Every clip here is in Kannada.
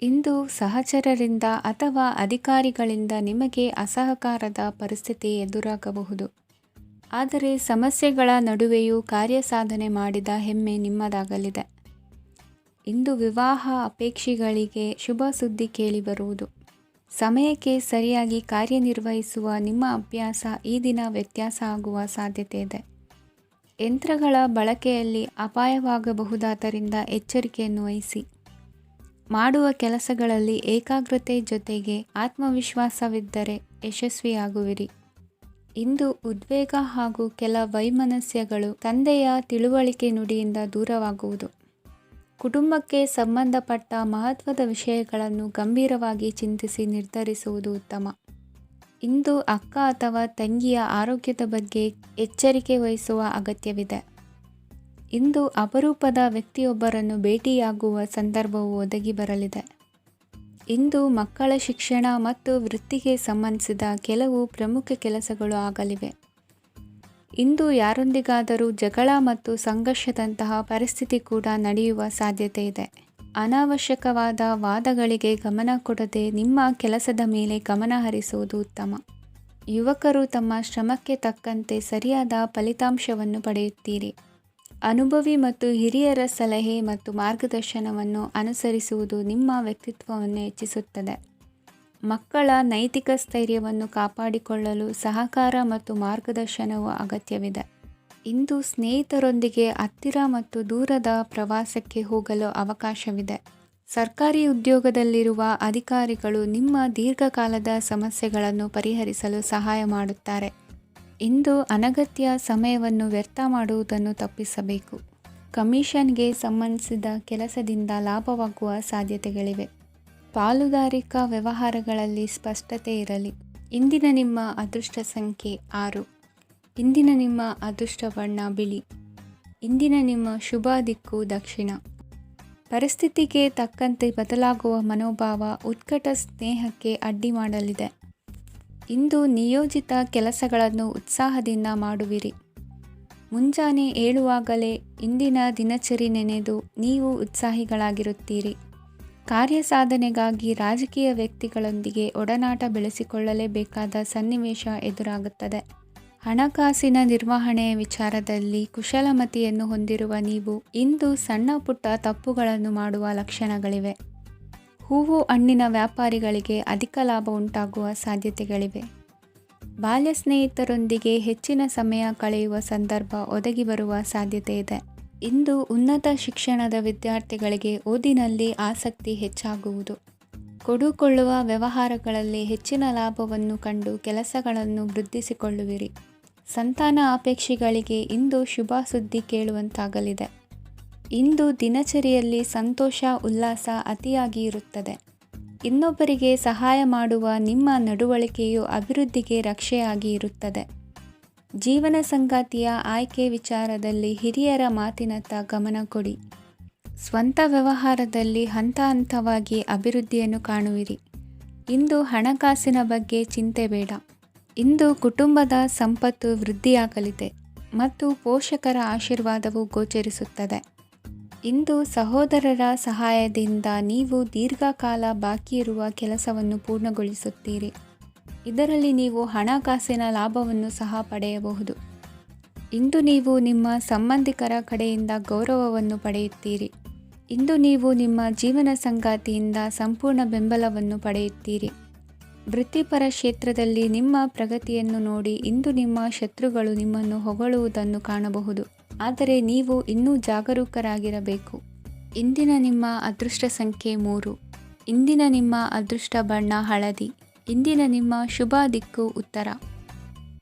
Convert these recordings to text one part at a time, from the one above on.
ಇಂದು ಸಹಚರರಿಂದ ಅಥವಾ ಅಧಿಕಾರಿಗಳಿಂದ ನಿಮಗೆ ಅಸಹಕಾರದ ಪರಿಸ್ಥಿತಿ ಎದುರಾಗಬಹುದು. ಆದರೆ ಸಮಸ್ಯೆಗಳ ನಡುವೆಯೂ ಕಾರ್ಯಸಾಧನೆ ಮಾಡಿದ ಹೆಮ್ಮೆ ನಿಮ್ಮದಾಗಲಿದೆ. ಇಂದು ವಿವಾಹ ಅಪೇಕ್ಷಿಗಳಿಗೆ ಶುಭ ಸುದ್ದಿ ಕೇಳಿಬರುವುದು. ಸಮಯಕ್ಕೆ ಸರಿಯಾಗಿ ಕಾರ್ಯನಿರ್ವಹಿಸುವ ನಿಮ್ಮ ಅಭ್ಯಾಸ ಈ ದಿನ ವ್ಯತ್ಯಾಸ ಆಗುವ ಸಾಧ್ಯತೆ ಇದೆ. ಯಂತ್ರಗಳ ಬಳಕೆಯಲ್ಲಿ ಅಪಾಯವಾಗಬಹುದಾದ್ದರಿಂದ ಎಚ್ಚರಿಕೆಯನ್ನು ವಹಿಸಿ. ಮಾಡುವ ಕೆಲಸಗಳಲ್ಲಿ ಏಕಾಗ್ರತೆ ಜೊತೆಗೆ ಆತ್ಮವಿಶ್ವಾಸವಿದ್ದರೆ ಯಶಸ್ವಿಯಾಗುವಿರಿ. ಇಂದು ಉದ್ವೇಗ ಹಾಗೂ ಕೆಲ ವೈಮನಸ್ಯಗಳು ತಂದೆಯ ತಿಳುವಳಿಕೆ ನುಡಿಯಿಂದ ದೂರವಾಗುವುದು. ಕುಟುಂಬಕ್ಕೆ ಸಂಬಂಧಪಟ್ಟ ಮಹತ್ವದ ವಿಷಯಗಳನ್ನು ಗಂಭೀರವಾಗಿ ಚಿಂತಿಸಿ ನಿರ್ಧರಿಸುವುದು ಉತ್ತಮ. ಇಂದು ಅಕ್ಕ ಅಥವಾ ತಂಗಿಯ ಆರೋಗ್ಯದ ಬಗ್ಗೆ ಎಚ್ಚರಿಕೆ ವಹಿಸುವ ಅಗತ್ಯವಿದೆ. ಇಂದು ಅಪರೂಪದ ವ್ಯಕ್ತಿಯೊಬ್ಬರನ್ನು ಭೇಟಿಯಾಗುವ ಸಂದರ್ಭವು ಒದಗಿ ಬರಲಿದೆ. ಇಂದು ಮಕ್ಕಳ ಶಿಕ್ಷಣ ಮತ್ತು ವೃತ್ತಿಗೆ ಸಂಬಂಧಿಸಿದ ಕೆಲವು ಪ್ರಮುಖ ಕೆಲಸಗಳು ಆಗಲಿವೆ. ಇಂದು ಯಾರೊಂದಿಗಾದರೂ ಜಗಳ ಮತ್ತು ಸಂಘರ್ಷದಂತಹ ಪರಿಸ್ಥಿತಿ ಕೂಡ ನಡೆಯುವ ಸಾಧ್ಯತೆ ಇದೆ. ಅನಾವಶ್ಯಕವಾದ ವಾದಗಳಿಗೆ ಗಮನ ಕೊಡದೆ ನಿಮ್ಮ ಕೆಲಸದ ಮೇಲೆ ಗಮನ ಹರಿಸುವುದು ಉತ್ತಮ. ಯುವಕರು ತಮ್ಮ ಶ್ರಮಕ್ಕೆ ತಕ್ಕಂತೆ ಸರಿಯಾದ ಫಲಿತಾಂಶವನ್ನು ಪಡೆಯುತ್ತೀರಿ. ಅನುಭವಿ ಮತ್ತು ಹಿರಿಯರ ಸಲಹೆ ಮತ್ತು ಮಾರ್ಗದರ್ಶನವನ್ನು ಅನುಸರಿಸುವುದು ನಿಮ್ಮ ವ್ಯಕ್ತಿತ್ವವನ್ನು ಹೆಚ್ಚಿಸುತ್ತದೆ. ಮಕ್ಕಳ ನೈತಿಕ ಸ್ಥೈರ್ಯವನ್ನು ಕಾಪಾಡಿಕೊಳ್ಳಲು ಸಹಕಾರ ಮತ್ತು ಮಾರ್ಗದರ್ಶನವು ಅಗತ್ಯವಿದೆ. ಇಂದು ಸ್ನೇಹಿತರೊಂದಿಗೆ ಹತ್ತಿರ ಮತ್ತು ದೂರದ ಪ್ರವಾಸಕ್ಕೆ ಹೋಗಲು ಅವಕಾಶವಿದೆ. ಸರ್ಕಾರಿ ಉದ್ಯೋಗದಲ್ಲಿರುವ ಅಧಿಕಾರಿಗಳು ನಿಮ್ಮ ದೀರ್ಘಕಾಲದ ಸಮಸ್ಯೆಗಳನ್ನು ಪರಿಹರಿಸಲು ಸಹಾಯ ಮಾಡುತ್ತಾರೆ. ಇಂದು ಅನಗತ್ಯ ಸಮಯವನ್ನು ವ್ಯರ್ಥ ಮಾಡುವುದನ್ನು ತಪ್ಪಿಸಬೇಕು. ಕಮಿಷನ್ಗೆ ಸಂಬಂಧಿಸಿದ ಕೆಲಸದಿಂದ ಲಾಭವಾಗುವ ಸಾಧ್ಯತೆಗಳಿವೆ. ಪಾಲುದಾರಿಕಾ ವ್ಯವಹಾರಗಳಲ್ಲಿ ಸ್ಪಷ್ಟತೆ ಇರಲಿ. ಇಂದಿನ ನಿಮ್ಮ ಅದೃಷ್ಟ ಸಂಖ್ಯೆ 6. ಇಂದಿನ ನಿಮ್ಮ ಅದೃಷ್ಟ ಬಣ್ಣ ಬಿಳಿ. ಇಂದಿನ ನಿಮ್ಮ ಶುಭ ದಿಕ್ಕು ದಕ್ಷಿಣ. ಪರಿಸ್ಥಿತಿಗೆ ತಕ್ಕಂತೆ ಬದಲಾಗುವ ಮನೋಭಾವ ಉತ್ಕಟ ಸ್ನೇಹಕ್ಕೆ ಅಡ್ಡಿ ಮಾಡಲಿದೆ. ಇಂದು ನಿಯೋಜಿತ ಕೆಲಸಗಳನ್ನು ಉತ್ಸಾಹದಿಂದ ಮಾಡುವಿರಿ. ಮುಂಜಾನೆ ಏಳುವಾಗಲೇ ಇಂದಿನ ದಿನಚರಿ ನೆನೆದು ನೀವು ಉತ್ಸಾಹಿಗಳಾಗಿರುತ್ತೀರಿ. ಕಾರ್ಯಸಾಧನೆಗಾಗಿ ರಾಜಕೀಯ ವ್ಯಕ್ತಿಗಳೊಂದಿಗೆ ಒಡನಾಟ ಬೆಳೆಸಿಕೊಳ್ಳಲೇಬೇಕಾದ ಸನ್ನಿವೇಶ ಎದುರಾಗುತ್ತದೆ. ಹಣಕಾಸಿನ ನಿರ್ವಹಣೆಯ ವಿಚಾರದಲ್ಲಿ ಕುಶಲಮತಿಯನ್ನು ಹೊಂದಿರುವ ನೀವು ಇಂದು ಸಣ್ಣ ಪುಟ್ಟ ತಪ್ಪುಗಳನ್ನು ಮಾಡುವ ಲಕ್ಷಣಗಳಿವೆ. ಹೂವು ಹಣ್ಣಿನ ವ್ಯಾಪಾರಿಗಳಿಗೆ ಅಧಿಕ ಲಾಭ ಉಂಟಾಗುವ ಸಾಧ್ಯತೆಗಳಿವೆ. ಬಾಲ್ಯ ಸ್ನೇಹಿತರೊಂದಿಗೆ ಹೆಚ್ಚಿನ ಸಮಯ ಕಳೆಯುವ ಸಂದರ್ಭ ಒದಗಿ ಬರುವ ಸಾಧ್ಯತೆ ಇದೆ. ಇಂದು ಉನ್ನತ ಶಿಕ್ಷಣದ ವಿದ್ಯಾರ್ಥಿಗಳಿಗೆ ಓದಿನಲ್ಲಿ ಆಸಕ್ತಿ ಹೆಚ್ಚಾಗುವುದು. ಕೊಡುಕೊಳ್ಳುವ ವ್ಯವಹಾರಗಳಲ್ಲಿ ಹೆಚ್ಚಿನ ಲಾಭವನ್ನು ಕಂಡು ಕೆಲಸಗಳನ್ನು ವೃದ್ಧಿಸಿಕೊಳ್ಳುವಿರಿ. ಸಂತಾನ ಅಪೇಕ್ಷಿಗಳಿಗೆ ಇಂದು ಶುಭ ಸುದ್ದಿ ಕೇಳುವಂತಾಗಲಿದೆ. ಇಂದು ದಿನಚರಿಯಲ್ಲಿ ಸಂತೋಷ ಉಲ್ಲಾಸ ಅತಿಯಾಗಿ ಇರುತ್ತದೆ. ಇನ್ನೊಬ್ಬರಿಗೆ ಸಹಾಯ ಮಾಡುವ ನಿಮ್ಮ ನಡವಳಿಕೆಯು ಅಭಿವೃದ್ಧಿಗೆ ರಕ್ಷೆಯಾಗಿ ಇರುತ್ತದೆ. ಜೀವನ ಸಂಗಾತಿಯ ಆಯ್ಕೆ ವಿಚಾರದಲ್ಲಿ ಹಿರಿಯರ ಮಾತಿನತ್ತ ಗಮನ ಕೊಡಿ. ಸ್ವಂತ ವ್ಯವಹಾರದಲ್ಲಿ ಹಂತ ಹಂತವಾಗಿ ಅಭಿವೃದ್ಧಿಯನ್ನು ಕಾಣುವಿರಿ. ಇಂದು ಹಣಕಾಸಿನ ಬಗ್ಗೆ ಚಿಂತೆ ಬೇಡ. ಇಂದು ಕುಟುಂಬದ ಸಂಪತ್ತು ವೃದ್ಧಿಯಾಗಲಿದೆ ಮತ್ತು ಪೋಷಕರ ಆಶೀರ್ವಾದವು ಗೋಚರಿಸುತ್ತದೆ. ಇಂದು ಸಹೋದರರ ಸಹಾಯದಿಂದ ನೀವು ದೀರ್ಘಕಾಲ ಬಾಕಿ ಇರುವ ಕೆಲಸವನ್ನು ಪೂರ್ಣಗೊಳಿಸುತ್ತೀರಿ. ಇದರಲ್ಲಿ ನೀವು ಹಣಕಾಸಿನ ಲಾಭವನ್ನು ಸಹ ಪಡೆಯಬಹುದು. ಇಂದು ನೀವು ನಿಮ್ಮ ಸಂಬಂಧಿಕರ ಕಡೆಯಿಂದ ಗೌರವವನ್ನು ಪಡೆಯುತ್ತೀರಿ. ಇಂದು ನೀವು ನಿಮ್ಮ ಜೀವನ ಸಂಗಾತಿಯಿಂದ ಸಂಪೂರ್ಣ ಬೆಂಬಲವನ್ನು ಪಡೆಯುತ್ತೀರಿ. ವೃತ್ತಿಪರ ಕ್ಷೇತ್ರದಲ್ಲಿ ನಿಮ್ಮ ಪ್ರಗತಿಯನ್ನು ನೋಡಿ ಇಂದು ನಿಮ್ಮ ಶತ್ರುಗಳು ನಿಮ್ಮನ್ನು ಹೊಗಳುವುದನ್ನು ಕಾಣಬಹುದು. ಆದರೆ ನೀವು ಇನ್ನೂ ಜಾಗರೂಕರಾಗಿರಬೇಕು. ಇಂದಿನ ನಿಮ್ಮ ಅದೃಷ್ಟ ಸಂಖ್ಯೆ 3. ಇಂದಿನ ನಿಮ್ಮ ಅದೃಷ್ಟ ಬಣ್ಣ ಹಳದಿ. ಇಂದಿನ ನಿಮ್ಮ ಶುಭ ದಿಕ್ಕು ಉತ್ತರ.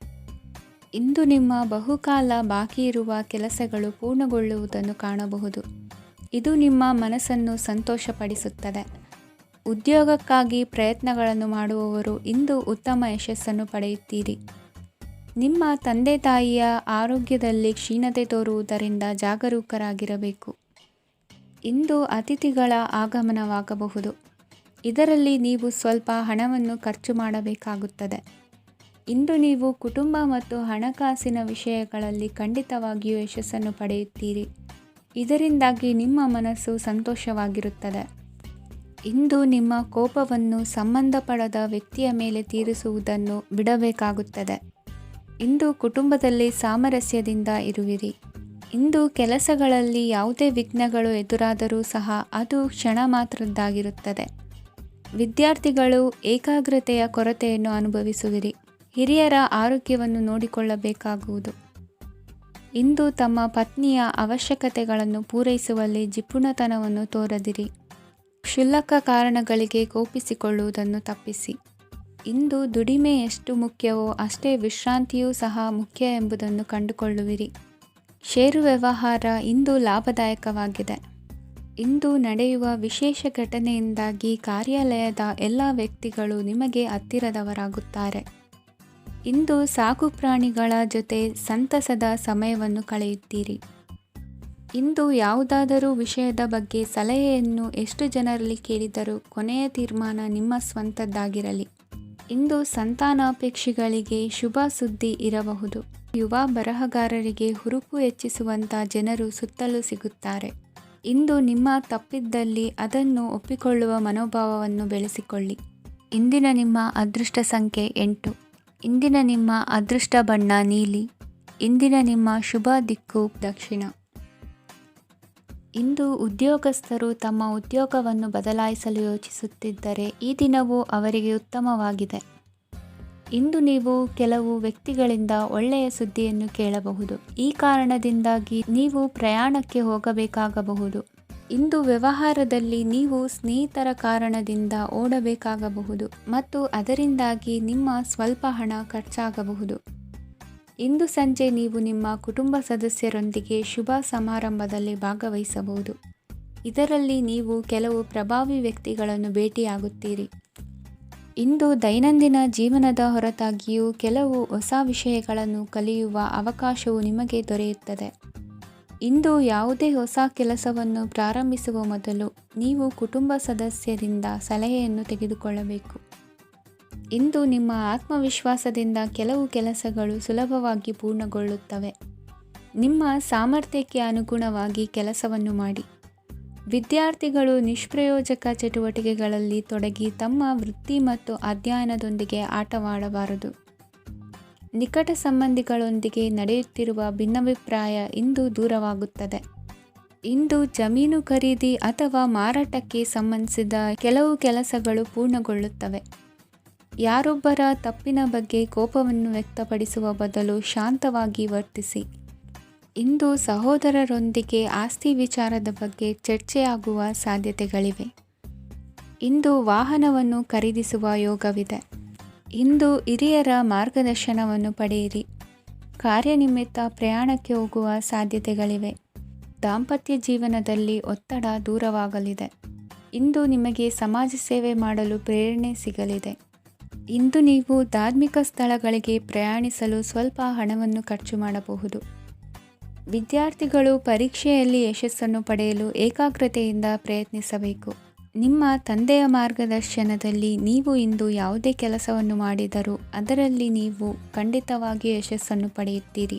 ಇಂದು ನಿಮ್ಮ ಬಹುಕಾಲ ಬಾಕಿ ಇರುವ ಕೆಲಸಗಳು ಪೂರ್ಣಗೊಳ್ಳುವುದನ್ನು ಕಾಣಬಹುದು. ಇದು ನಿಮ್ಮ ಮನಸ್ಸನ್ನು ಸಂತೋಷಪಡಿಸುತ್ತದೆ. ಉದ್ಯೋಗಕ್ಕಾಗಿ ಪ್ರಯತ್ನಗಳನ್ನು ಮಾಡುವವರು ಇಂದು ಉತ್ತಮ ಯಶಸ್ಸನ್ನು ಪಡೆಯುತ್ತೀರಿ. ನಿಮ್ಮ ತಂದೆ ತಾಯಿಯ ಆರೋಗ್ಯದಲ್ಲಿ ಕ್ಷೀಣತೆ ತೋರುವುದರಿಂದ ಜಾಗರೂಕರಾಗಿರಬೇಕು. ಇಂದು ಅತಿಥಿಗಳ ಆಗಮನವಾಗಬಹುದು. ಇದರಲ್ಲಿ ನೀವು ಸ್ವಲ್ಪ ಹಣವನ್ನು ಖರ್ಚು ಮಾಡಬೇಕಾಗುತ್ತದೆ. ಇಂದು ನೀವು ಕುಟುಂಬ ಮತ್ತು ಹಣಕಾಸಿನ ವಿಷಯಗಳಲ್ಲಿ ಖಂಡಿತವಾಗಿಯೂ ಯಶಸ್ಸನ್ನು ಪಡೆಯುತ್ತೀರಿ. ಇದರಿಂದಾಗಿ ನಿಮ್ಮ ಮನಸ್ಸು ಸಂತೋಷವಾಗಿರುತ್ತದೆ. ಇಂದು ನಿಮ್ಮ ಕೋಪವನ್ನು ಸಂಬಂಧಪಡದ ವ್ಯಕ್ತಿಯ ಮೇಲೆ ತೀರಿಸುವುದನ್ನು ಬಿಡಬೇಕಾಗುತ್ತದೆ. ಇಂದು ಕುಟುಂಬದಲ್ಲಿ ಸಾಮರಸ್ಯದಿಂದ ಇರುವಿರಿ. ಇಂದು ಕೆಲಸಗಳಲ್ಲಿ ಯಾವುದೇ ವಿಘ್ನಗಳು ಎದುರಾದರೂ ಸಹ ಅದು ಕ್ಷಣ ಮಾತ್ರದ್ದಾಗಿರುತ್ತದೆ. ವಿದ್ಯಾರ್ಥಿಗಳು ಏಕಾಗ್ರತೆಯ ಕೊರತೆಯನ್ನು ಅನುಭವಿಸುವಿರಿ. ಹಿರಿಯರ ಆರೋಗ್ಯವನ್ನು ನೋಡಿಕೊಳ್ಳಬೇಕಾಗುವುದು. ಇಂದು ತಮ್ಮ ಪತ್ನಿಯ ಅವಶ್ಯಕತೆಗಳನ್ನು ಪೂರೈಸುವಲ್ಲಿ ಜಿಪುಣತನವನ್ನು ತೋರದಿರಿ. ಕ್ಷುಲ್ಲಕ ಕಾರಣಗಳಿಗೆ ಕೋಪಿಸಿಕೊಳ್ಳುವುದನ್ನು ತಪ್ಪಿಸಿ. ಇಂದು ದುಡಿಮೆ ಎಷ್ಟು ಮುಖ್ಯವೋ ಅಷ್ಟೇ ವಿಶ್ರಾಂತಿಯೂ ಸಹ ಮುಖ್ಯ ಎಂಬುದನ್ನು ಕಂಡುಕೊಳ್ಳುವಿರಿ. ಷೇರು ವ್ಯವಹಾರ ಇಂದು ಲಾಭದಾಯಕವಾಗಿದೆ. ಇಂದು ನಡೆಯುವ ವಿಶೇಷ ಘಟನೆಯಿಂದಾಗಿ ಕಾರ್ಯಾಲಯದ ಎಲ್ಲ ವ್ಯಕ್ತಿಗಳು ನಿಮಗೆ ಹತ್ತಿರದವರಾಗುತ್ತಾರೆ. ಇಂದು ಸಾಕು ಪ್ರಾಣಿಗಳ ಜೊತೆ ಸಂತಸದ ಸಮಯವನ್ನು ಕಳೆಯುತ್ತೀರಿ. ಇಂದು ಯಾವುದಾದರೂ ವಿಷಯದ ಬಗ್ಗೆ ಸಲಹೆಯನ್ನು ಎಷ್ಟು ಜನರಲ್ಲಿ ಕೇಳಿದರೂ ಕೊನೆಯ ತೀರ್ಮಾನ ನಿಮ್ಮ ಸ್ವಂತದ್ದಾಗಿರಲಿ. ಇಂದು ಸಂತಾನಾಪೇಕ್ಷಿಗಳಿಗೆ ಶುಭ ಸುದ್ದಿ ಇರಬಹುದು. ಯುವ ಬರಹಗಾರರಿಗೆ ಹುರುಪು ಹೆಚ್ಚಿಸುವಂಥ ಜನರು ಸುತ್ತಲೂ ಸಿಗುತ್ತಾರೆ. ಇಂದು ನಿಮ್ಮ ತಪ್ಪಿದ್ದಲ್ಲಿ ಅದನ್ನು ಒಪ್ಪಿಕೊಳ್ಳುವ ಮನೋಭಾವವನ್ನು ಬೆಳೆಸಿಕೊಳ್ಳಿ. ಇಂದಿನ ನಿಮ್ಮ ಅದೃಷ್ಟ ಸಂಖ್ಯೆ 8. ಇಂದಿನ ನಿಮ್ಮ ಅದೃಷ್ಟ ಬಣ್ಣ ನೀಲಿ. ಇಂದಿನ ನಿಮ್ಮ ಶುಭ ದಿಕ್ಕು ದಕ್ಷಿಣ. ಇಂದು ಉದ್ಯೋಗಸ್ಥರು ತಮ್ಮ ಉದ್ಯೋಗವನ್ನು ಬದಲಾಯಿಸಲು ಯೋಚಿಸುತ್ತಿದ್ದರೆ ಈ ದಿನವೂ ಅವರಿಗೆ ಉತ್ತಮವಾಗಿದೆ. ಇಂದು ನೀವು ಕೆಲವು ವ್ಯಕ್ತಿಗಳಿಂದ ಒಳ್ಳೆಯ ಸುದ್ದಿಯನ್ನು ಕೇಳಬಹುದು. ಈ ಕಾರಣದಿಂದಾಗಿ ನೀವು ಪ್ರಯಾಣಕ್ಕೆ ಹೋಗಬೇಕಾಗಬಹುದು. ಇಂದು ವ್ಯವಹಾರದಲ್ಲಿ ನೀವು ಸ್ನೇಹಿತರ ಕಾರಣದಿಂದ ಓಡಬೇಕಾಗಬಹುದು ಮತ್ತು ಅದರಿಂದಾಗಿ ನಿಮ್ಮ ಸ್ವಲ್ಪ ಹಣ ಖರ್ಚಾಗಬಹುದು. ಇಂದು ಸಂಜೆ ನೀವು ನಿಮ್ಮ ಕುಟುಂಬ ಸದಸ್ಯರೊಂದಿಗೆ ಶುಭ ಸಮಾರಂಭದಲ್ಲಿ ಭಾಗವಹಿಸಬಹುದು. ಇದರಲ್ಲಿ ನೀವು ಕೆಲವು ಪ್ರಭಾವಿ ವ್ಯಕ್ತಿಗಳನ್ನು ಭೇಟಿಯಾಗುತ್ತೀರಿ. ಇಂದು ದೈನಂದಿನ ಜೀವನದ ಹೊರತಾಗಿಯೂ ಕೆಲವು ಹೊಸ ವಿಷಯಗಳನ್ನು ಕಲಿಯುವ ಅವಕಾಶವು ನಿಮಗೆ ದೊರೆಯುತ್ತದೆ. ಇಂದು ಯಾವುದೇ ಹೊಸ ಕೆಲಸವನ್ನು ಪ್ರಾರಂಭಿಸುವ ಮೊದಲು ನೀವು ಕುಟುಂಬ ಸದಸ್ಯರಿಂದ ಸಲಹೆಯನ್ನು ತೆಗೆದುಕೊಳ್ಳಬೇಕು. ಇಂದು ನಿಮ್ಮ ಆತ್ಮವಿಶ್ವಾಸದಿಂದ ಕೆಲವು ಕೆಲಸಗಳು ಸುಲಭವಾಗಿ ಪೂರ್ಣಗೊಳ್ಳುತ್ತವೆ. ನಿಮ್ಮ ಸಾಮರ್ಥ್ಯಕ್ಕೆ ಅನುಗುಣವಾಗಿ ಕೆಲಸವನ್ನು ಮಾಡಿ. ವಿದ್ಯಾರ್ಥಿಗಳು ನಿಷ್ಪ್ರಯೋಜಕ ಚಟುವಟಿಕೆಗಳಲ್ಲಿ ತೊಡಗಿ ತಮ್ಮ ವೃತ್ತಿ ಮತ್ತು ಅಧ್ಯಯನದೊಂದಿಗೆ ಆಟವಾಡಬಾರದು. ನಿಕಟ ಸಂಬಂಧಿಗಳೊಂದಿಗೆ ನಡೆಯುತ್ತಿರುವ ಭಿನ್ನಾಭಿಪ್ರಾಯ ಇಂದು ದೂರವಾಗುತ್ತದೆ. ಇಂದು ಜಮೀನು ಖರೀದಿ ಅಥವಾ ಮಾರಾಟಕ್ಕೆ ಸಂಬಂಧಿಸಿದ ಕೆಲವು ಕೆಲಸಗಳು ಪೂರ್ಣಗೊಳ್ಳುತ್ತವೆ. ಯಾರೊಬ್ಬರ ತಪ್ಪಿನ ಬಗ್ಗೆ ಕೋಪವನ್ನು ವ್ಯಕ್ತಪಡಿಸುವ ಬದಲು ಶಾಂತವಾಗಿ ವರ್ತಿಸಿ. ಇಂದು ಸಹೋದರರೊಂದಿಗೆ ಆಸ್ತಿ ವಿಚಾರದ ಬಗ್ಗೆ ಚರ್ಚೆಯಾಗುವ ಸಾಧ್ಯತೆಗಳಿವೆ. ಇಂದು ವಾಹನವನ್ನು ಖರೀದಿಸುವ ಯೋಗವಿದೆ. ಇಂದು ಹಿರಿಯರ ಮಾರ್ಗದರ್ಶನವನ್ನು ಪಡೆಯಿರಿ. ಕಾರ್ಯನಿಮಿತ್ತ ಪ್ರಯಾಣಕ್ಕೆ ಹೋಗುವ ಸಾಧ್ಯತೆಗಳಿವೆ. ದಾಂಪತ್ಯ ಜೀವನದಲ್ಲಿ ಒತ್ತಡ ದೂರವಾಗಲಿದೆ. ಇಂದು ನಿಮಗೆ ಸಮಾಜ ಸೇವೆ ಮಾಡಲು ಪ್ರೇರಣೆ ಸಿಗಲಿದೆ. ಇಂದು ನೀವು ಧಾರ್ಮಿಕ ಸ್ಥಳಗಳಿಗೆ ಪ್ರಯಾಣಿಸಲು ಸ್ವಲ್ಪ ಹಣವನ್ನು ಖರ್ಚು ಮಾಡಬಹುದು. ವಿದ್ಯಾರ್ಥಿಗಳು ಪರೀಕ್ಷೆಯಲ್ಲಿ ಯಶಸ್ಸನ್ನು ಪಡೆಯಲು ಏಕಾಗ್ರತೆಯಿಂದ ಪ್ರಯತ್ನಿಸಬೇಕು. ನಿಮ್ಮ ತಂದೆಯ ಮಾರ್ಗದರ್ಶನದಲ್ಲಿ ನೀವು ಇಂದು ಯಾವುದೇ ಕೆಲಸವನ್ನು ಮಾಡಿದರೂ ಅದರಲ್ಲಿ ನೀವು ಖಂಡಿತವಾಗಿ ಯಶಸ್ಸನ್ನು ಪಡೆಯುತ್ತೀರಿ.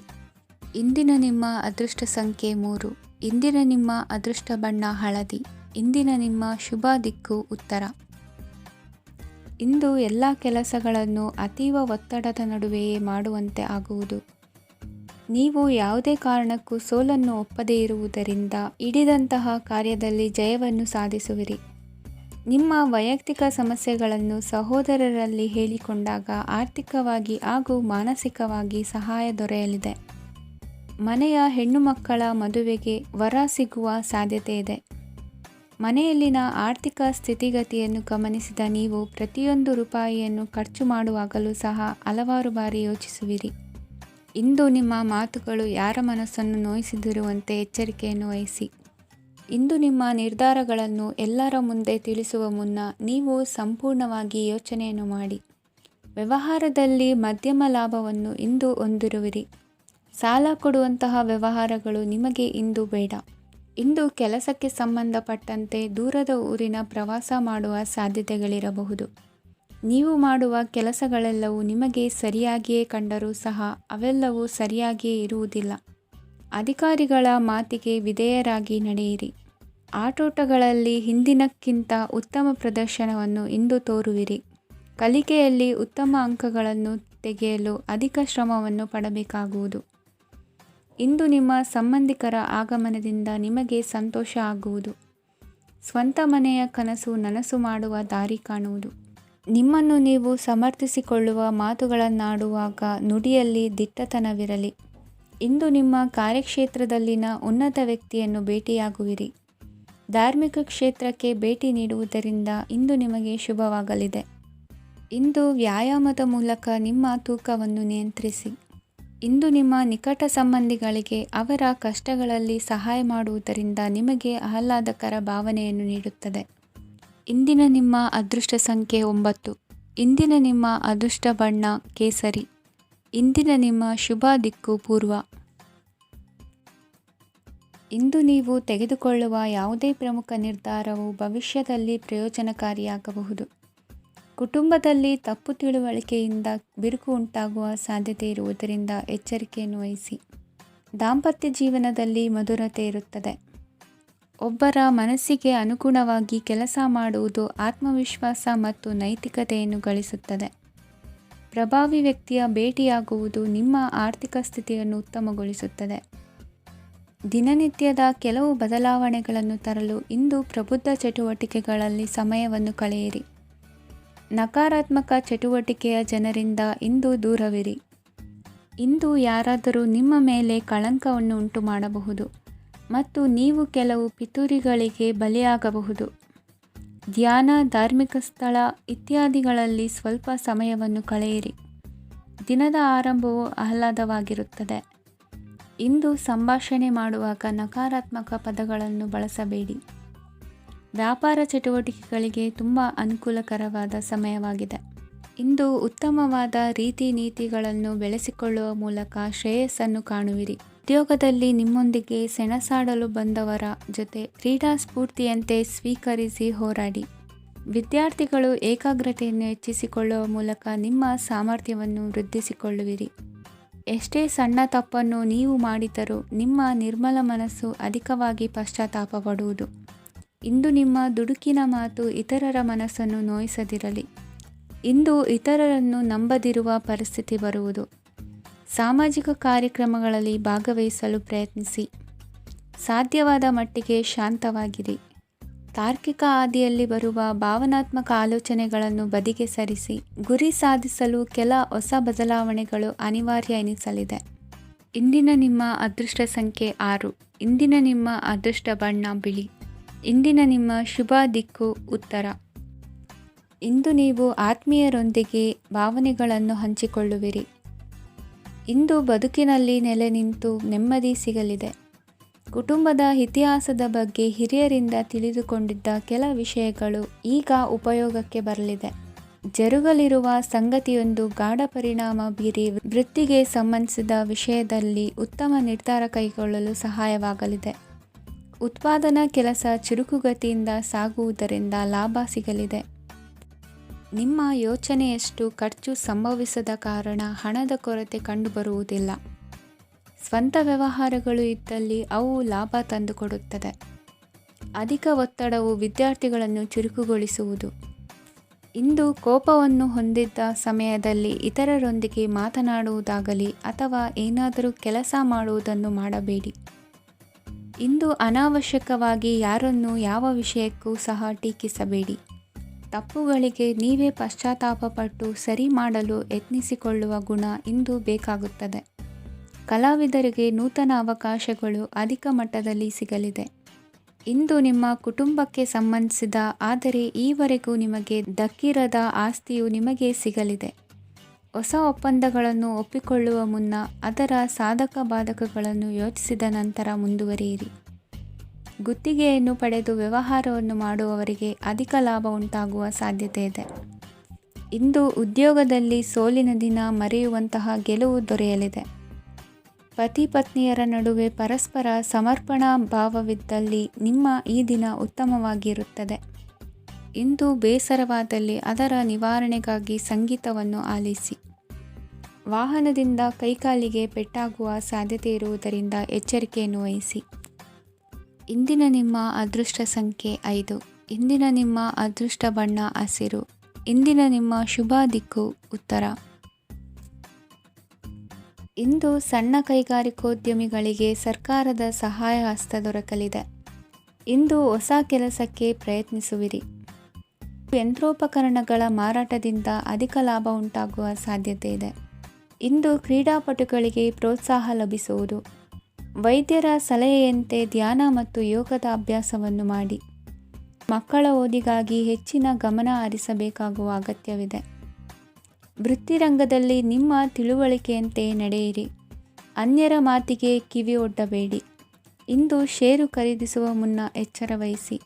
ಇಂದಿನ ನಿಮ್ಮ ಅದೃಷ್ಟ ಸಂಖ್ಯೆ 3. ಇಂದಿನ ನಿಮ್ಮ ಅದೃಷ್ಟ ಬಣ್ಣ ಹಳದಿ. ಇಂದಿನ ನಿಮ್ಮ ಶುಭ ದಿಕ್ಕು ಉತ್ತರ. ಇಂದು ಎಲ್ಲ ಕೆಲಸಗಳನ್ನು ಅತೀವ ಒತ್ತಡದ ನಡುವೆಯೇ ಮಾಡುವಂತೆ ಆಗುವುದು. ನೀವು ಯಾವುದೇ ಕಾರಣಕ್ಕೂ ಸೋಲನ್ನು ಒಪ್ಪದೇ ಇರುವುದರಿಂದ ಹಿಡಿದಂತಹ ಕಾರ್ಯದಲ್ಲಿ ಜಯವನ್ನು ಸಾಧಿಸುವಿರಿ. ನಿಮ್ಮ ವೈಯಕ್ತಿಕ ಸಮಸ್ಯೆಗಳನ್ನು ಸಹೋದರರಲ್ಲಿ ಹೇಳಿಕೊಂಡಾಗ ಆರ್ಥಿಕವಾಗಿ ಹಾಗೂ ಮಾನಸಿಕವಾಗಿ ಸಹಾಯ ದೊರೆಯಲಿದೆ. ಮನೆಯ ಹೆಣ್ಣು ಮಕ್ಕಳ ಮದುವೆಗೆ ವರ ಸಿಗುವ ಸಾಧ್ಯತೆ ಇದೆ. ಮನೆಯಲ್ಲಿನ ಆರ್ಥಿಕ ಸ್ಥಿತಿಗತಿಯನ್ನು ಗಮನಿಸಿದ ನೀವು ಪ್ರತಿಯೊಂದು ರೂಪಾಯಿಯನ್ನು ಖರ್ಚು ಮಾಡುವಾಗಲೂ ಸಹ ಹಲವಾರು ಬಾರಿ ಯೋಚಿಸುವಿರಿ. ಇಂದು ನಿಮ್ಮ ಮಾತುಗಳು ಯಾರ ಮನಸ್ಸನ್ನು ನೋಯಿಸದಿರುವಂತೆ ಎಚ್ಚರಿಕೆಯನ್ನು ವಹಿಸಿ. ಇಂದು ನಿಮ್ಮ ನಿರ್ಧಾರಗಳನ್ನು ಎಲ್ಲರ ಮುಂದೆ ತಿಳಿಸುವ ಮುನ್ನ ನೀವು ಸಂಪೂರ್ಣವಾಗಿ ಯೋಚನೆಯನ್ನು ಮಾಡಿ. ವ್ಯವಹಾರದಲ್ಲಿ ಮಧ್ಯಮ ಲಾಭವನ್ನು ಇಂದು ಹೊಂದಿರುವಿರಿ. ಸಾಲ ಕೊಡುವಂತಹ ವ್ಯವಹಾರಗಳು ನಿಮಗೆ ಇಂದು ಬೇಡ. ಇಂದು ಕೆಲಸಕ್ಕೆ ಸಂಬಂಧಪಟ್ಟಂತೆ ದೂರದ ಊರಿನ ಪ್ರವಾಸ ಮಾಡುವ ಸಾಧ್ಯತೆಗಳಿರಬಹುದು. ನೀವು ಮಾಡುವ ಕೆಲಸಗಳೆಲ್ಲವೂ ನಿಮಗೆ ಸರಿಯಾಗಿಯೇ ಕಂಡರೂ ಸಹ ಅವೆಲ್ಲವೂ ಸರಿಯಾಗಿಯೇ ಇರುವುದಿಲ್ಲ. ಅಧಿಕಾರಿಗಳ ಮಾತಿಗೆ ವಿಧೇಯರಾಗಿ ನಡೆಯಿರಿ. ಆಟೋಟಗಳಲ್ಲಿ ಹಿಂದಿನಕ್ಕಿಂತ ಉತ್ತಮ ಪ್ರದರ್ಶನವನ್ನು ಇಂದು ತೋರುವಿರಿ. ಕಲಿಕೆಯಲ್ಲಿ ಉತ್ತಮ ಅಂಕಗಳನ್ನು ತೆಗೆಯಲು ಅಧಿಕ ಶ್ರಮವನ್ನು ಪಡಬೇಕಾಗುವುದು. ಇಂದು ನಿಮ್ಮ ಸಂಬಂಧಿಕರ ಆಗಮನದಿಂದ ನಿಮಗೆ ಸಂತೋಷ ಆಗುವುದು. ಸ್ವಂತ ಮನೆಯ ಕನಸು ನನಸು ಮಾಡುವ ದಾರಿ ಕಾಣುವುದು. ನಿಮ್ಮನ್ನು ನೀವು ಸಮರ್ಥಿಸಿಕೊಳ್ಳುವ ಮಾತುಗಳನ್ನಾಡುವಾಗ ನುಡಿಯಲ್ಲಿ ದಿಟ್ಟತನವಿರಲಿ. ಇಂದು ನಿಮ್ಮ ಕಾರ್ಯಕ್ಷೇತ್ರದಲ್ಲಿನ ಉನ್ನತ ವ್ಯಕ್ತಿಯನ್ನು ಭೇಟಿಯಾಗುವಿರಿ. ಧಾರ್ಮಿಕ ಕ್ಷೇತ್ರಕ್ಕೆ ಭೇಟಿ ನೀಡುವುದರಿಂದ ಇಂದು ನಿಮಗೆ ಶುಭವಾಗಲಿದೆ. ಇಂದು ವ್ಯಾಯಾಮದ ಮೂಲಕ ನಿಮ್ಮ ತೂಕವನ್ನು ನಿಯಂತ್ರಿಸಿ. ಇಂದು ನಿಮ್ಮ ನಿಕಟ ಸಂಬಂಧಿಗಳಿಗೆ ಅವರ ಕಷ್ಟಗಳಲ್ಲಿ ಸಹಾಯ ಮಾಡುವುದರಿಂದ ನಿಮಗೆ ಆಹ್ಲಾದಕರ ಭಾವನೆಯನ್ನು ನೀಡುತ್ತದೆ. ಇಂದಿನ ನಿಮ್ಮ ಅದೃಷ್ಟ ಸಂಖ್ಯೆ 9. ಇಂದಿನ ನಿಮ್ಮ ಅದೃಷ್ಟ ಬಣ್ಣ ಕೇಸರಿ. ಇಂದಿನ ನಿಮ್ಮ ಶುಭ ದಿಕ್ಕು ಪೂರ್ವ. ಇಂದು ನೀವು ತೆಗೆದುಕೊಳ್ಳುವ ಯಾವುದೇ ಪ್ರಮುಖ ನಿರ್ಧಾರವು ಭವಿಷ್ಯದಲ್ಲಿ ಪ್ರಯೋಜನಕಾರಿಯಾಗಬಹುದು. ಕುಟುಂಬದಲ್ಲಿ ತಪ್ಪು ತಿಳುವಳಿಕೆಯಿಂದ ಬಿರುಕು ಉಂಟಾಗುವ ಸಾಧ್ಯತೆ ಇರುವುದರಿಂದ ಎಚ್ಚರಿಕೆಯನ್ನು ವಹಿಸಿ. ದಾಂಪತ್ಯ ಜೀವನದಲ್ಲಿ ಮಧುರತೆ ಇರುತ್ತದೆ. ಒಬ್ಬರ ಮನಸ್ಸಿಗೆ ಅನುಗುಣವಾಗಿ ಕೆಲಸ ಮಾಡುವುದು ಆತ್ಮವಿಶ್ವಾಸ ಮತ್ತು ನೈತಿಕತೆಯನ್ನು ಗಳಿಸುತ್ತದೆ. ಪ್ರಭಾವಿ ವ್ಯಕ್ತಿಯ ಭೇಟಿಯಾಗುವುದು ನಿಮ್ಮ ಆರ್ಥಿಕ ಸ್ಥಿತಿಯನ್ನು ಉತ್ತಮಗೊಳಿಸುತ್ತದೆ. ದಿನನಿತ್ಯದ ಕೆಲವು ಬದಲಾವಣೆಗಳನ್ನು ತರಲು ಇಂದು ಪ್ರಬುದ್ಧ ಚಟುವಟಿಕೆಗಳಲ್ಲಿ ಸಮಯವನ್ನು ಕಳೆಯಿರಿ. ನಕಾರಾತ್ಮಕ ಚಟುವಟಿಕೆಯ ಜನರಿಂದ ಇಂದು ದೂರವಿರಿ. ಇಂದು ಯಾರಾದರೂ ನಿಮ್ಮ ಮೇಲೆ ಕಳಂಕವನ್ನು ಉಂಟು ಮಾಡಬಹುದು ಮತ್ತು ನೀವು ಕೆಲವು ಪಿತೂರಿಗಳಿಗೆ ಬಲಿಯಾಗಬಹುದು. ಧ್ಯಾನ, ಧಾರ್ಮಿಕ ಸ್ಥಳ ಇತ್ಯಾದಿಗಳಲ್ಲಿ ಸ್ವಲ್ಪ ಸಮಯವನ್ನು ಕಳೆಯಿರಿ. ದಿನದ ಆರಂಭವು ಆಹ್ಲಾದವಾಗಿರುತ್ತದೆ. ಇಂದು ಸಂಭಾಷಣೆ ಮಾಡುವಾಗ ನಕಾರಾತ್ಮಕ ಪದಗಳನ್ನು ಬಳಸಬೇಡಿ. ವ್ಯಾಪಾರ ಚಟುವಟಿಕೆಗಳಿಗೆ ತುಂಬ ಅನುಕೂಲಕರವಾದ ಸಮಯವಾಗಿದೆ. ಇಂದು ಉತ್ತಮವಾದ ರೀತಿ ನೀತಿಗಳನ್ನು ಬೆಳೆಸಿಕೊಳ್ಳುವ ಮೂಲಕ ಶ್ರೇಯಸ್ಸನ್ನು ಕಾಣುವಿರಿ. ಉದ್ಯೋಗದಲ್ಲಿ ನಿಮ್ಮೊಂದಿಗೆ ಸೆಣಸಾಡಲು ಬಂದವರ ಜೊತೆ ಕ್ರೀಡಾ ಸ್ಫೂರ್ತಿಯಂತೆ ಸ್ವೀಕರಿಸಿ ಹೋರಾಡಿ. ವಿದ್ಯಾರ್ಥಿಗಳು ಏಕಾಗ್ರತೆಯನ್ನು ಹೆಚ್ಚಿಸಿಕೊಳ್ಳುವ ಮೂಲಕ ನಿಮ್ಮ ಸಾಮರ್ಥ್ಯವನ್ನು ವೃದ್ಧಿಸಿಕೊಳ್ಳುವಿರಿ. ಎಷ್ಟೇ ಸಣ್ಣ ತಪ್ಪನ್ನು ನೀವು ಮಾಡಿದರೂ ನಿಮ್ಮ ನಿರ್ಮಲ ಮನಸ್ಸು ಅಧಿಕವಾಗಿ ಪಶ್ಚಾತ್ತಾಪ ಪಡುವುದು. ಇಂದು ನಿಮ್ಮ ದುಡುಕಿನ ಮಾತು ಇತರರ ಮನಸ್ಸನ್ನು ನೋಯಿಸದಿರಲಿ. ಇಂದು ಇತರರನ್ನು ನಂಬದಿರುವ ಪರಿಸ್ಥಿತಿ ಬರುವುದು. ಸಾಮಾಜಿಕ ಕಾರ್ಯಕ್ರಮಗಳಲ್ಲಿ ಭಾಗವಹಿಸಲು ಪ್ರಯತ್ನಿಸಿ. ಸಾಧ್ಯವಾದ ಮಟ್ಟಿಗೆ ಶಾಂತವಾಗಿರಿ. ತಾರ್ಕಿಕ ಹಾದಿಯಲ್ಲಿ ಬರುವ ಭಾವನಾತ್ಮಕ ಆಲೋಚನೆಗಳನ್ನು ಬದಿಗೆ ಸರಿಸಿ. ಗುರಿ ಸಾಧಿಸಲು ಕೆಲ ಹೊಸ ಬದಲಾವಣೆಗಳು ಅನಿವಾರ್ಯ ಎನಿಸಲಿದೆ. ಇಂದಿನ ನಿಮ್ಮ ಅದೃಷ್ಟ ಸಂಖ್ಯೆ 6. ಇಂದಿನ ನಿಮ್ಮ ಅದೃಷ್ಟ ಬಣ್ಣ ಬಿಳಿ. ಇಂದಿನ ನಿಮ್ಮ ಶುಭ ದಿಕ್ಕು ಉತ್ತರ. ಇಂದು ನೀವು ಆತ್ಮೀಯರೊಂದಿಗೆ ಭಾವನೆಗಳನ್ನು ಹಂಚಿಕೊಳ್ಳುವಿರಿ. ಇಂದು ಬದುಕಿನಲ್ಲಿ ನೆಲೆ ನಿಂತು ನೆಮ್ಮದಿ ಸಿಗಲಿದೆ. ಕುಟುಂಬದ ಇತಿಹಾಸದ ಬಗ್ಗೆ ಹಿರಿಯರಿಂದ ತಿಳಿದುಕೊಂಡಿದ್ದ ಕೆಲ ವಿಷಯಗಳು ಈಗ ಉಪಯೋಗಕ್ಕೆ ಬರಲಿದೆ. ಜರುಗಲಿರುವ ಸಂಗತಿಯೊಂದು ಗಾಢ ಪರಿಣಾಮ ಬೀರಿ ವೃತ್ತಿಗೆ ಸಂಬಂಧಿಸಿದ ವಿಷಯದಲ್ಲಿ ಉತ್ತಮ ನಿರ್ಧಾರ ಕೈಗೊಳ್ಳಲು ಸಹಾಯವಾಗಲಿದೆ. ಉತ್ಪಾದನಾ ಕೆಲಸ ಚುರುಕುಗತಿಯಿಂದ ಸಾಗುವುದರಿಂದ ಲಾಭ ಸಿಗಲಿದೆ. ನಿಮ್ಮ ಯೋಚನೆಯಷ್ಟು ಖರ್ಚು ಸಂಭವಿಸದ ಕಾರಣ ಹಣದ ಕೊರತೆ ಕಂಡುಬರುವುದಿಲ್ಲ. ಸ್ವಂತ ವ್ಯವಹಾರಗಳು ಇದ್ದಲ್ಲಿ ಅವು ಲಾಭ ತಂದುಕೊಡುತ್ತದೆ. ಅಧಿಕ ಒತ್ತಡವು ವಿದ್ಯಾರ್ಥಿಗಳನ್ನು ಚುರುಕುಗೊಳಿಸುವುದು. ಇಂದು ಕೋಪವನ್ನು ಹೊಂದಿದ್ದ ಸಮಯದಲ್ಲಿ ಇತರರೊಂದಿಗೆ ಮಾತನಾಡುವುದಾಗಲಿ ಅಥವಾ ಏನಾದರೂ ಕೆಲಸ ಮಾಡುವುದನ್ನು ಮಾಡಬೇಡಿ. ಇಂದು ಅನಾವಶ್ಯಕವಾಗಿ ಯಾರನ್ನು ಯಾವ ವಿಷಯಕ್ಕೂ ಸಹ ಟೀಕಿಸಬೇಡಿ. ತಪ್ಪುಗಳಿಗೆ ನೀವೇ ಪಶ್ಚಾತ್ತಾಪಪಟ್ಟು ಸರಿ ಮಾಡಲು ಯತ್ನಿಸಿಕೊಳ್ಳುವ ಗುಣ ಇಂದು ಬೇಕಾಗುತ್ತದೆ. ಕಲಾವಿದರಿಗೆ ನೂತನ ಅವಕಾಶಗಳು ಅಧಿಕ ಮಟ್ಟದಲ್ಲಿ ಸಿಗಲಿದೆ. ಇಂದು ನಿಮ್ಮ ಕುಟುಂಬಕ್ಕೆ ಸಂಬಂಧಿಸಿದ ಆದರೆ ಈವರೆಗೂ ನಿಮಗೆ ದಕ್ಕಿರದ ಆಸ್ತಿಯು ನಿಮಗೆ ಸಿಗಲಿದೆ. ಹೊಸ ಒಪ್ಪಂದಗಳನ್ನು ಒಪ್ಪಿಕೊಳ್ಳುವ ಮುನ್ನ ಅದರ ಸಾಧಕ ಬಾಧಕಗಳನ್ನು ಯೋಚಿಸಿದ ನಂತರ ಮುಂದುವರಿಯಿರಿ. ಗುತ್ತಿಗೆಯನ್ನು ಪಡೆದು ವ್ಯವಹಾರವನ್ನು ಮಾಡುವವರಿಗೆ ಅಧಿಕ ಲಾಭ ಉಂಟಾಗುವ ಸಾಧ್ಯತೆ ಇದೆ. ಇಂದು ಉದ್ಯೋಗದಲ್ಲಿ ಸೋಲಿನ ದಿನ ಮರೆಯುವಂತಹ ಗೆಲುವು ದೊರೆಯಲಿದೆ. ಪತಿ ಪತ್ನಿಯರ ನಡುವೆ ಪರಸ್ಪರ ಸಮರ್ಪಣಾ ಭಾವವಿದ್ದಲ್ಲಿ ನಿಮ್ಮ ಈ ದಿನ ಉತ್ತಮವಾಗಿರುತ್ತದೆ. ಇಂದು ಬೇಸರವಾದಲ್ಲಿ ಅದರ ನಿವಾರಣೆಗಾಗಿ ಸಂಗೀತವನ್ನು ಆಲಿಸಿ. ವಾಹನದಿಂದ ಕೈಕಾಲಿಗೆ ಪೆಟ್ಟಾಗುವ ಸಾಧ್ಯತೆ ಇರುವುದರಿಂದ ಎಚ್ಚರಿಕೆಯನ್ನು ವಹಿಸಿ. ಇಂದಿನ ನಿಮ್ಮ ಅದೃಷ್ಟ ಸಂಖ್ಯೆ 5. ಇಂದಿನ ನಿಮ್ಮ ಅದೃಷ್ಟ ಬಣ್ಣ ಹಸಿರು. ಇಂದಿನ ನಿಮ್ಮ ಶುಭ ದಿಕ್ಕು ಉತ್ತರ. ಇಂದು ಸಣ್ಣ ಕೈಗಾರಿಕೋದ್ಯಮಿಗಳಿಗೆ ಸರ್ಕಾರದ ಸಹಾಯ ಹಸ್ತ ದೊರಕಲಿದೆ. ಇಂದು ಹೊಸ ಕೆಲಸಕ್ಕೆ ಪ್ರಯತ್ನಿಸುವಿರಿ. ಯಂತ್ರೋಪಕರಣಗಳ ಮಾರಾಟದಿಂದ ಅಧಿಕ ಲಾಭ ಉಂಟಾಗುವ ಸಾಧ್ಯತೆ ಇದೆ. ಇಂದು ಕ್ರೀಡಾಪಟುಗಳಿಗೆ ಪ್ರೋತ್ಸಾಹ ಲಭಿಸುವುದು. ವೈದ್ಯರ ಸಲಹೆಯಂತೆ ಧ್ಯಾನ ಮತ್ತು ಯೋಗದ ಅಭ್ಯಾಸವನ್ನು ಮಾಡಿ. ಮಕ್ಕಳ ಓದಿಗಾಗಿ ಹೆಚ್ಚಿನ ಗಮನ ಹರಿಸಬೇಕಾಗುವ ಅಗತ್ಯವಿದೆ. ವೃತ್ತಿರಂಗದಲ್ಲಿ ನಿಮ್ಮ ತಿಳುವಳಿಕೆಯಂತೆ ನಡೆಯಿರಿ. ಅನ್ಯರ ಮಾತಿಗೆ ಕಿವಿ ಒಡ್ಡಬೇಡಿ. ಇಂದು ಷೇರು ಖರೀದಿಸುವ ಮುನ್ನ ಎಚ್ಚರ ವಹಿಸಿ.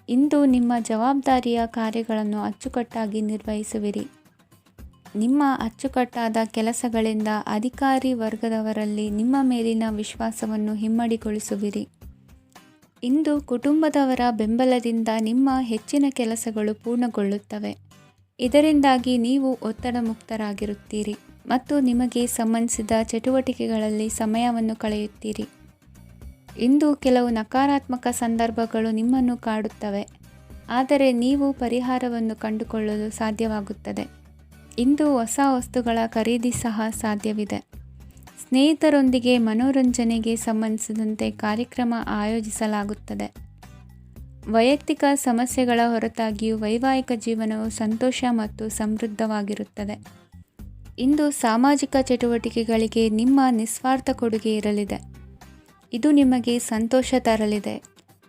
ಇಂದು ನಿಮ್ಮ ಜವಾಬ್ದಾರಿಯ ಕಾರ್ಯಗಳನ್ನು ಅಚ್ಚುಕಟ್ಟಾಗಿ ನಿರ್ವಹಿಸುವಿರಿ. ನಿಮ್ಮ ಅಚ್ಚುಕಟ್ಟಾದ ಕೆಲಸಗಳಿಂದ ಅಧಿಕಾರಿ ವರ್ಗದವರಲ್ಲಿ ನಿಮ್ಮ ಮೇಲಿನ ವಿಶ್ವಾಸವನ್ನು ಇಮ್ಮಡಿಗೊಳಿಸುವಿರಿ. ಇಂದು ಕುಟುಂಬದವರ ಬೆಂಬಲದಿಂದ ನಿಮ್ಮ ಹೆಚ್ಚಿನ ಕೆಲಸಗಳು ಪೂರ್ಣಗೊಳ್ಳುತ್ತವೆ. ಇದರಿಂದಾಗಿ ನೀವು ಒತ್ತಡ ಮುಕ್ತರಾಗಿರುತ್ತೀರಿ ಮತ್ತು ನಿಮಗೆ ಸಂಬಂಧಿಸಿದ ಚಟುವಟಿಕೆಗಳಲ್ಲಿ ಸಮಯವನ್ನು ಕಳೆಯುತ್ತೀರಿ. ಇಂದು ಕೆಲವು ನಕಾರಾತ್ಮಕ ಸಂದರ್ಭಗಳು ನಿಮ್ಮನ್ನು ಕಾಡುತ್ತವೆ, ಆದರೆ ನೀವು ಪರಿಹಾರವನ್ನು ಕಂಡುಕೊಳ್ಳಲು ಸಾಧ್ಯವಾಗುತ್ತದೆ. ಇಂದು ಹೊಸ ವಸ್ತುಗಳ ಖರೀದಿ ಸಹ ಸಾಧ್ಯವಿದೆ. ಸ್ನೇಹಿತರೊಂದಿಗೆ ಮನೋರಂಜನೆಗೆ ಸಂಬಂಧಿಸಿದಂತೆ ಕಾರ್ಯಕ್ರಮ ಆಯೋಜಿಸಲಾಗುತ್ತದೆ. ವೈಯಕ್ತಿಕ ಸಮಸ್ಯೆಗಳ ಹೊರತಾಗಿಯೂ ವೈವಾಹಿಕ ಜೀವನವು ಸಂತೋಷ ಮತ್ತು ಸಮೃದ್ಧವಾಗಿರುತ್ತದೆ. ಇಂದು ಸಾಮಾಜಿಕ ಚಟುವಟಿಕೆಗಳಿಗೆ ನಿಮ್ಮ ನಿಸ್ವಾರ್ಥ ಕೊಡುಗೆ ಇರಲಿದೆ. ಇದು ನಿಮಗೆ ಸಂತೋಷ ತರಲಿದೆ.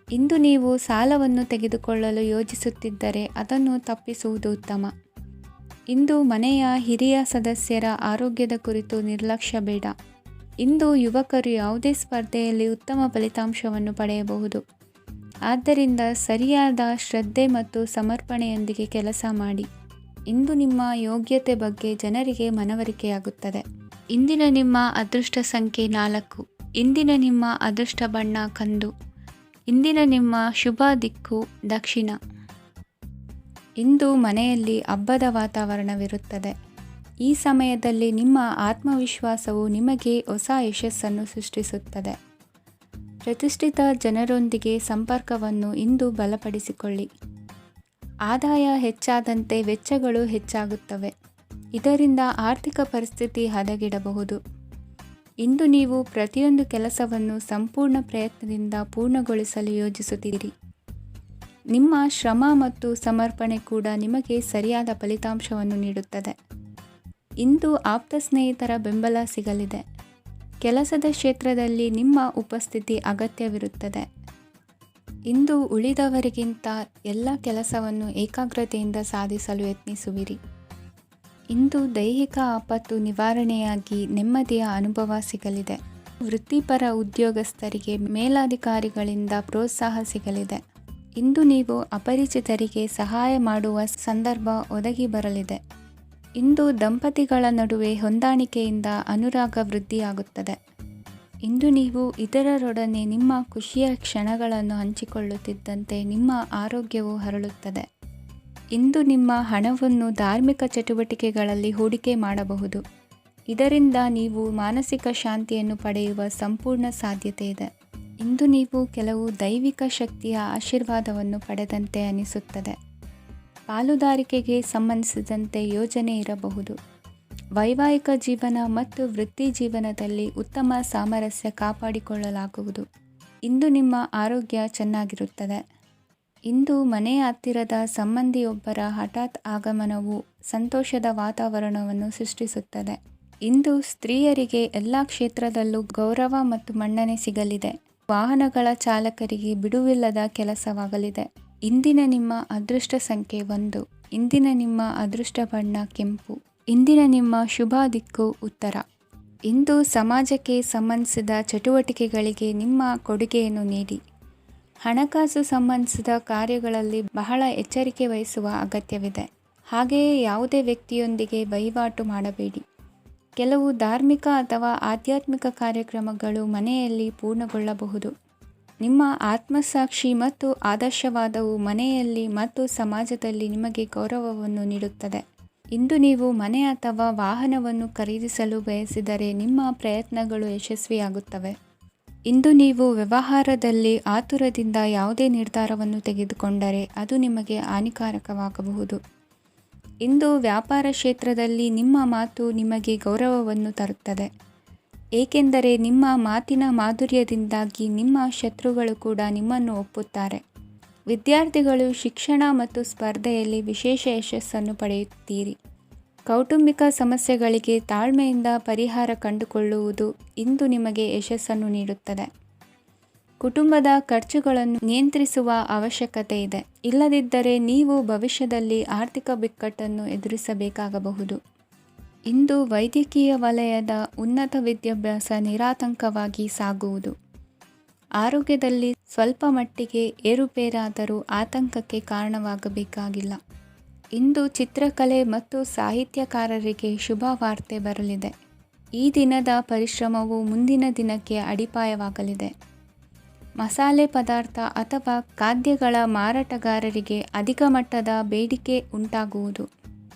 ಇಂದು ನೀವು ಸಾಲವನ್ನು ತೆಗೆದುಕೊಳ್ಳಲು ಯೋಜಿಸುತ್ತಿದ್ದರೆ ಅದನ್ನು ತಪ್ಪಿಸುವುದು ಉತ್ತಮ. ಇಂದು ಮನೆಯ ಹಿರಿಯ ಸದಸ್ಯರ ಆರೋಗ್ಯದ ಕುರಿತು ನಿರ್ಲಕ್ಷ್ಯ ಬೇಡ. ಇಂದು ಯುವಕರು ಯಾವುದೇ ಸ್ಪರ್ಧೆಯಲ್ಲಿ ಉತ್ತಮ ಫಲಿತಾಂಶವನ್ನು ಪಡೆಯಬಹುದು. ಆದ್ದರಿಂದ ಸರಿಯಾದ ಶ್ರದ್ಧೆ ಮತ್ತು ಸಮರ್ಪಣೆಯೊಂದಿಗೆ ಕೆಲಸ ಮಾಡಿ. ಇಂದು ನಿಮ್ಮ ಯೋಗ್ಯತೆ ಬಗ್ಗೆ ಜನರಿಗೆ ಮನವರಿಕೆಯಾಗುತ್ತದೆ. ಇಂದಿನ ನಿಮ್ಮ ಅದೃಷ್ಟ ಸಂಖ್ಯೆ 4. ಇಂದಿನ ನಿಮ್ಮ ಅದೃಷ್ಟ ಬಣ್ಣ ಕಂದು. ಇಂದಿನ ನಿಮ್ಮ ಶುಭ ದಿಕ್ಕು ದಕ್ಷಿಣ. ಇಂದು ಮನೆಯಲ್ಲಿ ಹಬ್ಬದ ವಾತಾವರಣವಿರುತ್ತದೆ. ಈ ಸಮಯದಲ್ಲಿ ನಿಮ್ಮ ಆತ್ಮವಿಶ್ವಾಸವು ನಿಮಗೆ ಹೊಸ ಯಶಸ್ಸನ್ನು ಸೃಷ್ಟಿಸುತ್ತದೆ. ಪ್ರತಿಷ್ಠಿತ ಜನರೊಂದಿಗೆ ಸಂಪರ್ಕವನ್ನು ಇಂದು ಬಲಪಡಿಸಿಕೊಳ್ಳಿ. ಆದಾಯ ಹೆಚ್ಚಾದಂತೆ ವೆಚ್ಚಗಳು ಹೆಚ್ಚಾಗುತ್ತವೆ. ಇದರಿಂದ ಆರ್ಥಿಕ ಪರಿಸ್ಥಿತಿ ಹದಗೆಡಬಹುದು. ಇಂದು ನೀವು ಪ್ರತಿಯೊಂದು ಕೆಲಸವನ್ನು ಸಂಪೂರ್ಣ ಪ್ರಯತ್ನದಿಂದ ಪೂರ್ಣಗೊಳಿಸಲು ಯೋಜಿಸುತ್ತೀರಿ. ನಿಮ್ಮ ಶ್ರಮ ಮತ್ತು ಸಮರ್ಪಣೆ ಕೂಡ ನಿಮಗೆ ಸರಿಯಾದ ಫಲಿತಾಂಶವನ್ನು ನೀಡುತ್ತದೆ. ಇಂದು ಆಪ್ತ ಸ್ನೇಹಿತರ ಬೆಂಬಲ ಸಿಗಲಿದೆ. ಕೆಲಸದ ಕ್ಷೇತ್ರದಲ್ಲಿ ನಿಮ್ಮ ಉಪಸ್ಥಿತಿ ಅಗತ್ಯವಿರುತ್ತದೆ. ಇಂದು ಉಳಿದವರಿಗಿಂತ ಎಲ್ಲ ಕೆಲಸವನ್ನು ಏಕಾಗ್ರತೆಯಿಂದ ಸಾಧಿಸಲು ಯತ್ನಿಸುವಿರಿ. ಇಂದು ದೈಹಿಕ ಆಪತ್ತು ನಿವಾರಣೆಯಾಗಿ ನೆಮ್ಮದಿಯ ಅನುಭವ ಸಿಗಲಿದೆ. ವೃತ್ತಿಪರ ಉದ್ಯೋಗಸ್ಥರಿಗೆ ಮೇಲಾಧಿಕಾರಿಗಳಿಂದ ಪ್ರೋತ್ಸಾಹ ಸಿಗಲಿದೆ. ಇಂದು ನೀವು ಅಪರಿಚಿತರಿಗೆ ಸಹಾಯ ಮಾಡುವ ಸಂದರ್ಭ ಒದಗಿ ಬರಲಿದೆ. ಇಂದು ದಂಪತಿಗಳ ನಡುವೆ ಹೊಂದಾಣಿಕೆಯಿಂದ ಅನುರಾಗ ವೃದ್ಧಿಯಾಗುತ್ತದೆ. ಇಂದು ನೀವು ಇತರರೊಡನೆ ನಿಮ್ಮ ಖುಷಿಯ ಕ್ಷಣಗಳನ್ನು ಹಂಚಿಕೊಳ್ಳುತ್ತಿದ್ದಂತೆ ನಿಮ್ಮ ಆರೋಗ್ಯವು ಹರಳುತ್ತದೆ. ಇಂದು ನಿಮ್ಮ ಹಣವನ್ನು ಧಾರ್ಮಿಕ ಚಟುವಟಿಕೆಗಳಲ್ಲಿ ಹೂಡಿಕೆ ಮಾಡಬಹುದು. ಇದರಿಂದ ನೀವು ಮಾನಸಿಕ ಶಾಂತಿಯನ್ನು ಪಡೆಯುವ ಸಂಪೂರ್ಣ ಸಾಧ್ಯತೆ ಇದೆ. ಇಂದು ನೀವು ಕೆಲವು ದೈವಿಕ ಶಕ್ತಿಯ ಆಶೀರ್ವಾದವನ್ನು ಪಡೆದಂತೆ ಅನಿಸುತ್ತದೆ. ಪಾಲುದಾರಿಕೆಗೆ ಸಂಬಂಧಿಸಿದಂತೆ ಯೋಜನೆ ಇರಬಹುದು. ವೈವಾಹಿಕ ಜೀವನ ಮತ್ತು ವೃತ್ತಿ ಜೀವನದಲ್ಲಿ ಉತ್ತಮ ಸಾಮರಸ್ಯ ಕಾಪಾಡಿಕೊಳ್ಳಲಾಗುವುದು. ಇಂದು ನಿಮ್ಮ ಆರೋಗ್ಯ ಚೆನ್ನಾಗಿರುತ್ತದೆ. ಇಂದು ಮನೆಯ ಹತ್ತಿರದ ಸಂಬಂಧಿಯೊಬ್ಬರ ಹಠಾತ್ ಆಗಮನವು ಸಂತೋಷದ ವಾತಾವರಣವನ್ನು ಸೃಷ್ಟಿಸುತ್ತದೆ. ಇಂದು ಸ್ತ್ರೀಯರಿಗೆ ಎಲ್ಲ ಕ್ಷೇತ್ರದಲ್ಲೂ ಗೌರವ ಮತ್ತು ಮನ್ನಣೆ ಸಿಗಲಿದೆ. ವಾಹನಗಳ ಚಾಲಕರಿಗೆ ಬಿಡುವಿಲ್ಲದ ಕೆಲಸವಾಗಲಿದೆ. ಇಂದಿನ ನಿಮ್ಮ ಅದೃಷ್ಟ ಸಂಖ್ಯೆ 1. ಇಂದಿನ ನಿಮ್ಮ ಅದೃಷ್ಟ ಬಣ್ಣ ಕೆಂಪು. ಇಂದಿನ ನಿಮ್ಮ ಶುಭ ದಿಕ್ಕು ಉತ್ತರ. ಇಂದು ಸಮಾಜಕ್ಕೆ ಸಂಬಂಧಿಸಿದ ಚಟುವಟಿಕೆಗಳಿಗೆ ನಿಮ್ಮ ಕೊಡುಗೆಯನ್ನು ನೀಡಿ. ಹಣಕಾಸು ಸಂಬಂಧಿಸಿದ ಕಾರ್ಯಗಳಲ್ಲಿ ಬಹಳ ಎಚ್ಚರಿಕೆ ವಹಿಸುವ ಅಗತ್ಯವಿದೆ. ಹಾಗೆಯೇ ಯಾವುದೇ ವ್ಯಕ್ತಿಯೊಂದಿಗೆ ವಹಿವಾಟು ಮಾಡಬೇಡಿ. ಕೆಲವು ಧಾರ್ಮಿಕ ಅಥವಾ ಆಧ್ಯಾತ್ಮಿಕ ಕಾರ್ಯಕ್ರಮಗಳು ಮನೆಯಲ್ಲಿ ಪೂರ್ಣಗೊಳ್ಳಬಹುದು. ನಿಮ್ಮ ಆತ್ಮಸಾಕ್ಷಿ ಮತ್ತು ಆದರ್ಶವಾದವು ಮನೆಯಲ್ಲಿ ಮತ್ತು ಸಮಾಜದಲ್ಲಿ ನಿಮಗೆ ಗೌರವವನ್ನು ನೀಡುತ್ತದೆ. ಇಂದು ನೀವು ಮನೆ ಅಥವಾ ವಾಹನವನ್ನು ಖರೀದಿಸಲು ಬಯಸಿದರೆ ನಿಮ್ಮ ಪ್ರಯತ್ನಗಳು ಯಶಸ್ವಿಯಾಗುತ್ತವೆ. ಇಂದು ನೀವು ವ್ಯವಹಾರದಲ್ಲಿ ಆತುರದಿಂದ ಯಾವುದೇ ನಿರ್ಧಾರವನ್ನು ತೆಗೆದುಕೊಂಡರೆ ಅದು ನಿಮಗೆ ಹಾನಿಕಾರಕವಾಗಬಹುದು. ಇಂದು ವ್ಯಾಪಾರ ಕ್ಷೇತ್ರದಲ್ಲಿ ನಿಮ್ಮ ಮಾತು ನಿಮಗೆ ಗೌರವವನ್ನು ತರುತ್ತದೆ, ಏಕೆಂದರೆ ನಿಮ್ಮ ಮಾತಿನ ಮಾಧುರ್ಯದಿಂದಾಗಿ ನಿಮ್ಮ ಶತ್ರುಗಳು ಕೂಡ ನಿಮ್ಮನ್ನು ಒಪ್ಪುತ್ತಾರೆ. ವಿದ್ಯಾರ್ಥಿಗಳು ಶಿಕ್ಷಣ ಮತ್ತು ಸ್ಪರ್ಧೆಯಲ್ಲಿ ವಿಶೇಷ ಯಶಸ್ಸನ್ನು ಪಡೆಯುತ್ತೀರಿ. ಕೌಟುಂಬಿಕ ಸಮಸ್ಯೆಗಳಿಗೆ ತಾಳ್ಮೆಯಿಂದ ಪರಿಹಾರ ಕಂಡುಕೊಳ್ಳುವುದು ಇಂದು ನಿಮಗೆ ಯಶಸ್ಸನ್ನು ನೀಡುತ್ತದೆ. ಕುಟುಂಬದ ಖರ್ಚುಗಳನ್ನು ನಿಯಂತ್ರಿಸುವ ಅವಶ್ಯಕತೆ ಇದೆ, ಇಲ್ಲದಿದ್ದರೆ ನೀವು ಭವಿಷ್ಯದಲ್ಲಿ ಆರ್ಥಿಕ ಬಿಕ್ಕಟ್ಟನ್ನು ಎದುರಿಸಬೇಕಾಗಬಹುದು. ಇಂದು ವೈದ್ಯಕೀಯ ವಲಯದ ಉನ್ನತ ವಿದ್ಯಾಭ್ಯಾಸ ನಿರಾತಂಕವಾಗಿ ಸಾಗುವುದು. ಆರೋಗ್ಯದಲ್ಲಿ ಸ್ವಲ್ಪ ಮಟ್ಟಿಗೆ ಏರುಪೇರಾದರೂ ಆತಂಕಕ್ಕೆ ಕಾರಣವಾಗಬೇಕಾಗಿಲ್ಲ. ಇಂದು ಚಿತ್ರಕಲೆ ಮತ್ತು ಸಾಹಿತ್ಯಕಾರರಿಗೆ ಶುಭ ವಾರ್ತೆ ಬರಲಿದೆ. ಈ ದಿನದ ಪರಿಶ್ರಮವು ಮುಂದಿನ ದಿನಕ್ಕೆ ಅಡಿಪಾಯವಾಗಲಿದೆ. ಮಸಾಲೆ ಪದಾರ್ಥ ಅಥವಾ ಖಾದ್ಯಗಳ ಮಾರಾಟಗಾರರಿಗೆ ಅಧಿಕ ಮಟ್ಟದ ಬೇಡಿಕೆ ಉಂಟಾಗುವುದು.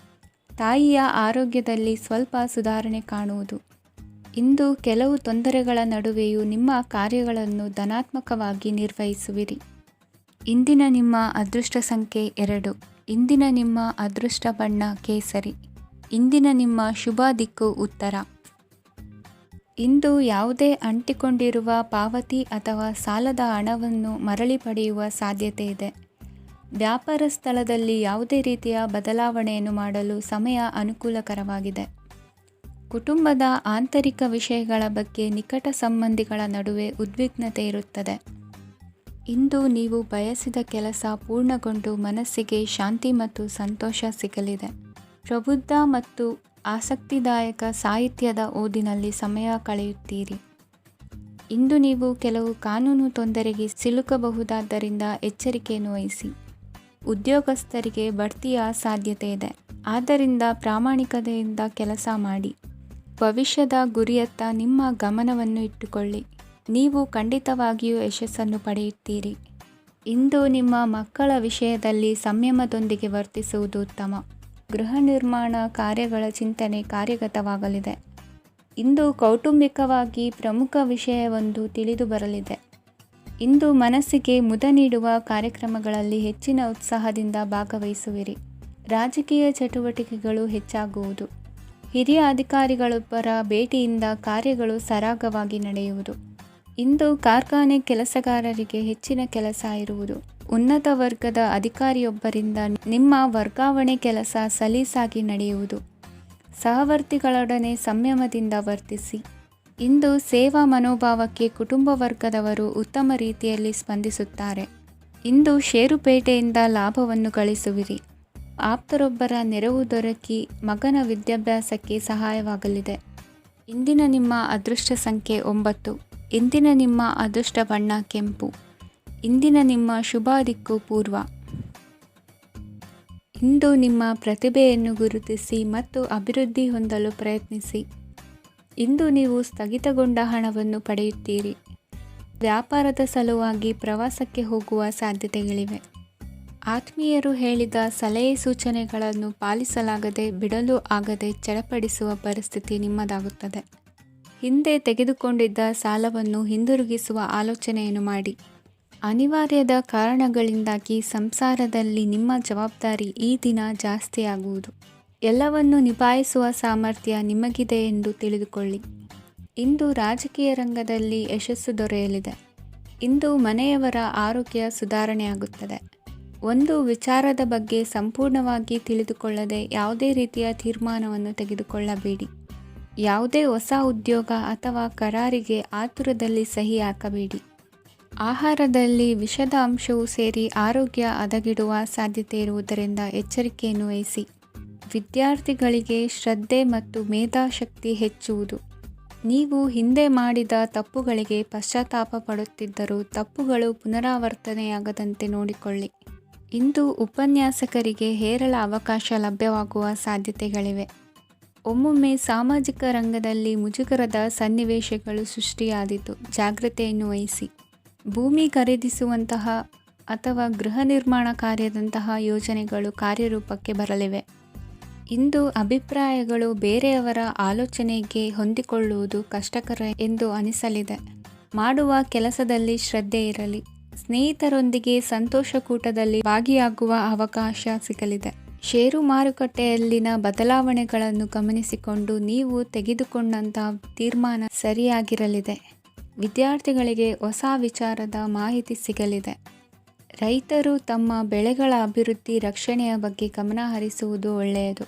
ತಾಯಿಯ ಆರೋಗ್ಯದಲ್ಲಿ ಸ್ವಲ್ಪ ಸುಧಾರಣೆ ಕಾಣುವುದು. ಇಂದು ಕೆಲವು ತೊಂದರೆಗಳ ನಡುವೆಯೂ ನಿಮ್ಮ ಕಾರ್ಯಗಳನ್ನು ಧನಾತ್ಮಕವಾಗಿ ನಿರ್ವಹಿಸುವಿರಿ. ಇಂದಿನ ನಿಮ್ಮ ಅದೃಷ್ಟ ಸಂಖ್ಯೆ 2. ಇಂದಿನ ನಿಮ್ಮ ಅದೃಷ್ಟ ಬಣ್ಣ ಕೇಸರಿ. ಇಂದಿನ ನಿಮ್ಮ ಶುಭ ದಿಕ್ಕು ಉತ್ತರ. ಇಂದು ಯಾವುದೇ ಅಂಟಿಕೊಂಡಿರುವ ಪಾವತಿ ಅಥವಾ ಸಾಲದ ಹಣವನ್ನು ಮರಳಿ ಪಡೆಯುವ ಸಾಧ್ಯತೆ ಇದೆ. ವ್ಯಾಪಾರ ಸ್ಥಳದಲ್ಲಿ ಯಾವುದೇ ರೀತಿಯ ಬದಲಾವಣೆಯನ್ನು ಮಾಡಲು ಸಮಯ ಅನುಕೂಲಕರವಾಗಿದೆ. ಕುಟುಂಬದ ಆಂತರಿಕ ವಿಷಯಗಳ ಬಗ್ಗೆ ನಿಕಟ ಸಂಬಂಧಿಗಳ ನಡುವೆ ಉದ್ವಿಗ್ನತೆ ಇರುತ್ತದೆ. ಇಂದು ನೀವು ಬಯಸಿದ ಕೆಲಸ ಪೂರ್ಣಗೊಂಡು ಮನಸ್ಸಿಗೆ ಶಾಂತಿ ಮತ್ತು ಸಂತೋಷ ಸಿಗಲಿದೆ. ಪ್ರಬುದ್ಧ ಮತ್ತು ಆಸಕ್ತಿದಾಯಕ ಸಾಹಿತ್ಯದ ಓದಿನಲ್ಲಿ ಸಮಯ ಕಳೆಯುತ್ತೀರಿ. ಇಂದು ನೀವು ಕೆಲವು ಕಾನೂನು ತೊಂದರೆಗೆ ಸಿಲುಕಬಹುದಾದ್ದರಿಂದ ಎಚ್ಚರಿಕೆಯನ್ನು ವಹಿಸಿ. ಉದ್ಯೋಗಸ್ಥರಿಗೆ ಬಡ್ತಿಯ ಸಾಧ್ಯತೆ ಇದೆ, ಆದ್ದರಿಂದ ಪ್ರಾಮಾಣಿಕತೆಯಿಂದ ಕೆಲಸ ಮಾಡಿ. ಭವಿಷ್ಯದ ಗುರಿಯತ್ತ ನಿಮ್ಮ ಗಮನವನ್ನು ಇಟ್ಟುಕೊಳ್ಳಿ. ನೀವು ಖಂಡಿತವಾಗಿಯೂ ಯಶಸ್ಸನ್ನು ಪಡೆಯುತ್ತೀರಿ. ಇಂದು ನಿಮ್ಮ ಮಕ್ಕಳ ವಿಷಯದಲ್ಲಿ ಸಂಯಮದೊಂದಿಗೆ ವರ್ತಿಸುವುದು ಉತ್ತಮ. ಗೃಹ ನಿರ್ಮಾಣ ಕಾರ್ಯಗಳ ಚಿಂತನೆ ಕಾರ್ಯಗತವಾಗಲಿದೆ. ಇಂದು ಕೌಟುಂಬಿಕವಾಗಿ ಪ್ರಮುಖ ವಿಷಯವೊಂದು ತಿಳಿದು ಬರಲಿದೆ. ಇಂದು ಮನಸ್ಸಿಗೆ ಮುದ ನೀಡುವ ಕಾರ್ಯಕ್ರಮಗಳಲ್ಲಿ ಹೆಚ್ಚಿನ ಉತ್ಸಾಹದಿಂದ ಭಾಗವಹಿಸುವಿರಿ. ರಾಜಕೀಯ ಚಟುವಟಿಕೆಗಳು ಹೆಚ್ಚಾಗುವುದು. ಹಿರಿಯ ಅಧಿಕಾರಿಗಳೊಬ್ಬರ ಭೇಟಿಯಿಂದ ಕಾರ್ಯಗಳು ಸರಾಗವಾಗಿ ನಡೆಯುವುದು. ಇಂದು ಕಾರ್ಖಾನೆ ಕೆಲಸಗಾರರಿಗೆ ಹೆಚ್ಚಿನ ಕೆಲಸ ಇರುವುದು. ಉನ್ನತ ವರ್ಗದ ಅಧಿಕಾರಿಯೊಬ್ಬರಿಂದ ನಿಮ್ಮ ವರ್ಗಾವಣೆ ಕೆಲಸ ಸಲೀಸಾಗಿ ನಡೆಯುವುದು. ಸಹವರ್ತಿಗಳೊಡನೆ ಸಂಯಮದಿಂದ ವರ್ತಿಸಿ. ಇಂದು ಸೇವಾ ಮನೋಭಾವಕ್ಕೆ ಕುಟುಂಬ ವರ್ಗದವರು ಉತ್ತಮ ರೀತಿಯಲ್ಲಿ ಸ್ಪಂದಿಸುತ್ತಾರೆ. ಇಂದು ಷೇರುಪೇಟೆಯಿಂದ ಲಾಭವನ್ನು ಗಳಿಸುವಿರಿ. ಆಪ್ತರೊಬ್ಬರ ನೆರವು ದೊರಕಿ ಮಗನ ವಿದ್ಯಾಭ್ಯಾಸಕ್ಕೆ ಸಹಾಯವಾಗಲಿದೆ. ಇಂದಿನ ನಿಮ್ಮ ಅದೃಷ್ಟ ಸಂಖ್ಯೆ 9. ಇಂದಿನ ನಿಮ್ಮ ಅದೃಷ್ಟ ಬಣ್ಣ ಕೆಂಪು. ಇಂದಿನ ನಿಮ್ಮ ಶುಭ ದಿಕ್ಕು ಪೂರ್ವ. ಇಂದು ನಿಮ್ಮ ಪ್ರತಿಭೆಯನ್ನು ಗುರುತಿಸಿ ಮತ್ತು ಅಭಿವೃದ್ಧಿ ಹೊಂದಲು ಪ್ರಯತ್ನಿಸಿ. ಇಂದು ನೀವು ಸ್ಥಗಿತಗೊಂಡ ಹಣವನ್ನು ಪಡೆಯುತ್ತೀರಿ. ವ್ಯಾಪಾರದ ಸಲುವಾಗಿ ಪ್ರವಾಸಕ್ಕೆ ಹೋಗುವ ಸಾಧ್ಯತೆಗಳಿವೆ. ಆತ್ಮೀಯರು ಹೇಳಿದ ಸಲಹೆ ಸೂಚನೆಗಳನ್ನು ಪಾಲಿಸಲಾಗದೆ ಬಿಡಲು ಆಗದೆ ಚಡಪಡಿಸುವ ಪರಿಸ್ಥಿತಿ ನಿಮ್ಮದಾಗುತ್ತದೆ. ಹಿಂದೆ ತೆಗೆದುಕೊಂಡಿದ್ದ ಸಾಲವನ್ನು ಹಿಂದಿರುಗಿಸುವ ಆಲೋಚನೆಯನ್ನು ಮಾಡಿ. ಅನಿವಾರ್ಯದ ಕಾರಣಗಳಿಂದಾಗಿ ಸಂಸಾರದಲ್ಲಿ ನಿಮ್ಮ ಜವಾಬ್ದಾರಿ ಈ ದಿನ ಜಾಸ್ತಿಯಾಗುವುದು. ಎಲ್ಲವನ್ನು ನಿಭಾಯಿಸುವ ಸಾಮರ್ಥ್ಯ ನಿಮಗಿದೆ ಎಂದು ತಿಳಿದುಕೊಳ್ಳಿ. ಇಂದು ರಾಜಕೀಯ ರಂಗದಲ್ಲಿ ಯಶಸ್ಸು ದೊರೆಯಲಿದೆ. ಇಂದು ಮನೆಯವರ ಆರೋಗ್ಯ ಸುಧಾರಣೆಯಾಗುತ್ತದೆ. ಒಂದು ವಿಚಾರದ ಬಗ್ಗೆ ಸಂಪೂರ್ಣವಾಗಿ ತಿಳಿದುಕೊಳ್ಳದೆ ಯಾವುದೇ ರೀತಿಯ ತೀರ್ಮಾನವನ್ನು ತೆಗೆದುಕೊಳ್ಳಬೇಡಿ. ಯಾವುದೇ ಹೊಸ ಉದ್ಯೋಗ ಅಥವಾ ಕರಾರಿಗೆ ಆತುರದಲ್ಲಿ ಸಹಿ ಹಾಕಬೇಡಿ. ಆಹಾರದಲ್ಲಿ ವಿಷದ ಅಂಶವು ಸೇರಿ ಆರೋಗ್ಯ ಹದಗೆಡುವ ಸಾಧ್ಯತೆ ಇರುವುದರಿಂದ ಎಚ್ಚರಿಕೆಯನ್ನು ವಹಿಸಿ. ವಿದ್ಯಾರ್ಥಿಗಳಿಗೆ ಶ್ರದ್ಧೆ ಮತ್ತು ಮೇಧಾಶಕ್ತಿ ಹೆಚ್ಚುವುದು. ನೀವು ಹಿಂದೆ ಮಾಡಿದ ತಪ್ಪುಗಳಿಗೆ ಪಶ್ಚಾತ್ತಾಪ ಪಡುತ್ತಿದ್ದರೂ ತಪ್ಪುಗಳು ಪುನರಾವರ್ತನೆಯಾಗದಂತೆ ನೋಡಿಕೊಳ್ಳಿ. ಇಂದು ಉಪನ್ಯಾಸಕರಿಗೆ ಹೇರಳ ಅವಕಾಶ ಲಭ್ಯವಾಗುವ ಸಾಧ್ಯತೆಗಳಿವೆ. ಒಮ್ಮೊಮ್ಮೆ ಸಾಮಾಜಿಕ ರಂಗದಲ್ಲಿ ಮುಜುಗರದ ಸನ್ನಿವೇಶಗಳು ಸೃಷ್ಟಿಯಾದೀತು. ಜಾಗ್ರತೆಯನ್ನು ವಹಿಸಿ. ಭೂಮಿ ಖರೀದಿಸುವಂತಹ ಅಥವಾ ಗೃಹ ನಿರ್ಮಾಣ ಕಾರ್ಯದಂತಹ ಯೋಜನೆಗಳು ಕಾರ್ಯರೂಪಕ್ಕೆ ಬರಲಿವೆ. ಇಂದು ಅಭಿಪ್ರಾಯಗಳು ಬೇರೆಯವರ ಆಲೋಚನೆಗೆ ಹೊಂದಿಕೊಳ್ಳುವುದು ಕಷ್ಟಕರ ಎಂದು ಅನಿಸಲಿದೆ. ಮಾಡುವ ಕೆಲಸದಲ್ಲಿ ಶ್ರದ್ಧೆ ಇರಲಿ. ಸ್ನೇಹಿತರೊಂದಿಗೆ ಸಂತೋಷಕೂಟದಲ್ಲಿ ಭಾಗಿಯಾಗುವ ಅವಕಾಶ ಸಿಗಲಿದೆ. ಷೇರು ಮಾರುಕಟ್ಟೆಯಲ್ಲಿನ ಬದಲಾವಣೆಗಳನ್ನು ಗಮನಿಸಿಕೊಂಡು ನೀವು ತೆಗೆದುಕೊಂಡಂಥ ತೀರ್ಮಾನ ಸರಿಯಾಗಿರಲಿದೆ. ವಿದ್ಯಾರ್ಥಿಗಳಿಗೆ ಹೊಸ ವಿಚಾರದ ಮಾಹಿತಿ ಸಿಗಲಿದೆ. ರೈತರು ತಮ್ಮ ಬೆಳೆಗಳ ಅಭಿವೃದ್ಧಿ ರಕ್ಷಣೆಯ ಬಗ್ಗೆ ಗಮನ ಹರಿಸುವುದು ಒಳ್ಳೆಯದು.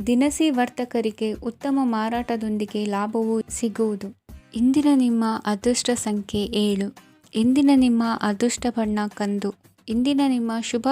ದಿನಸಿ ವರ್ತಕರಿಗೆ ಉತ್ತಮ ಮಾರಾಟದೊಂದಿಗೆ ಲಾಭವೂ ಸಿಗುವುದು. ಇಂದಿನ ನಿಮ್ಮ ಅದೃಷ್ಟ ಸಂಖ್ಯೆ 7. ಇಂದಿನ ನಿಮ್ಮ ಅದೃಷ್ಟ ಬಣ್ಣ ಕಂದು. ಇಂದಿನ ನಿಮ್ಮ ಶುಭ